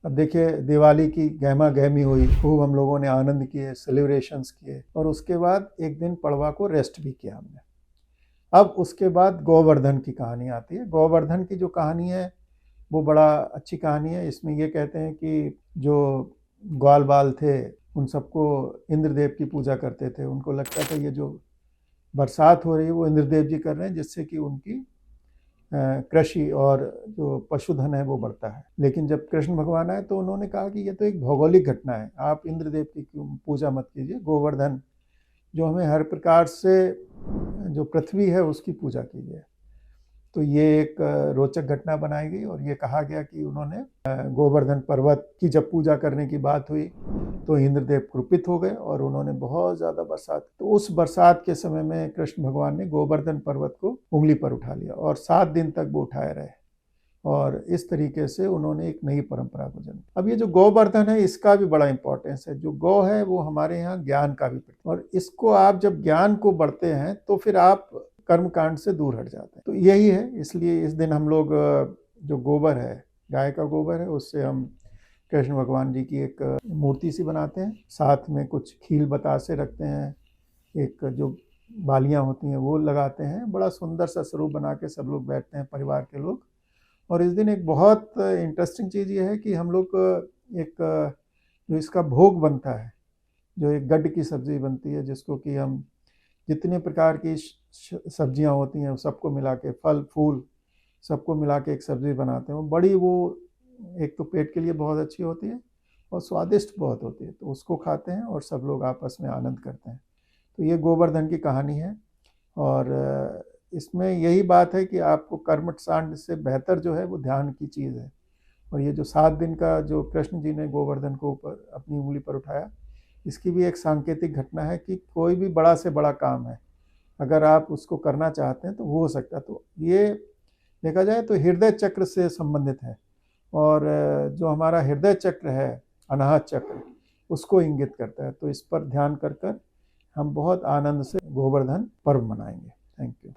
अब देखिए दिवाली की गहमा गहमी हुई, खूब हम लोगों ने आनंद किए, सेलिब्रेशंस किए और उसके बाद एक दिन पड़वा को रेस्ट भी किया हमने। अब उसके बाद गोवर्धन की कहानी आती है। गोवर्धन की जो कहानी है वो बड़ा अच्छी कहानी है। इसमें ये कहते हैं कि जो ग्वाल बाल थे उन सबको इंद्रदेव की पूजा करते थे। उनको लगता था ये जो बरसात हो रही है वो इंद्रदेव जी कर रहे हैं, जिससे कि उनकी कृषि और जो पशुधन है वो बढ़ता है। लेकिन जब कृष्ण भगवान आए तो उन्होंने कहा कि ये तो एक भौगोलिक घटना है, आप इंद्रदेव की क्यों पूजा मत कीजिए, गोवर्धन जो हमें हर प्रकार से जो पृथ्वी है उसकी पूजा कीजिए। तो ये एक रोचक घटना बनाई गई और ये कहा गया कि उन्होंने गोवर्धन पर्वत की जब पूजा करने की बात हुई तो इंद्रदेव कुपित हो गए और उन्होंने बहुत ज़्यादा बरसात, तो उस बरसात के समय में कृष्ण भगवान ने गोवर्धन पर्वत को उंगली पर उठा लिया और 7 दिन तक वो उठाए रहे और इस तरीके से उन्होंने एक नई परंपरा को जन्म। अब ये जो गोवर्धन है इसका भी बड़ा इंपॉर्टेंस है। जो गौ है वो हमारे यहाँ ज्ञान का भी प्रतीक, और इसको आप जब ज्ञान को बढ़ते हैं तो फिर आप कर्म कांड से दूर हट जाते हैं। तो यही है, इसलिए इस दिन हम लोग जो गोबर है, गाय का गोबर है, उससे हम कृष्ण भगवान जी की एक मूर्ति सी बनाते हैं। साथ में कुछ खील बतासे रखते हैं, एक जो बालियाँ होती हैं वो लगाते हैं। बड़ा सुंदर सा स्वरूप बना के सब लोग बैठते हैं, परिवार के लोग। और इस दिन एक बहुत इंटरेस्टिंग चीज़ ये है कि हम लोग एक जो इसका भोग बनता है, जो एक गड्ड की सब्ज़ी बनती है, जिसको कि हम जितने प्रकार की सब्जियां होती हैं सबको मिला के, फल फूल सबको मिला के एक सब्ज़ी बनाते हैं। वो बड़ी, वो एक तो पेट के लिए बहुत अच्छी होती है और स्वादिष्ट बहुत होती है, तो उसको खाते हैं और सब लोग आपस में आनंद करते हैं। तो ये गोवर्धन की कहानी है और इसमें यही बात है कि आपको कर्मकांड से बेहतर जो है वो ध्यान की चीज़ है। और ये जो 7 दिन का जो कृष्ण जी ने गोवर्धन को ऊपर अपनी उंगली पर उठाया, इसकी भी एक सांकेतिक घटना है कि कोई भी बड़ा से बड़ा काम है, अगर आप उसको करना चाहते हैं तो हो सकता है। तो ये देखा जाए तो हृदय चक्र से संबंधित है और जो हमारा हृदय चक्र है, अनाहत चक्र, उसको इंगित करता है। तो इस पर ध्यान कर कर हम बहुत आनंद से गोवर्धन पर्व मनाएंगे। Thank you.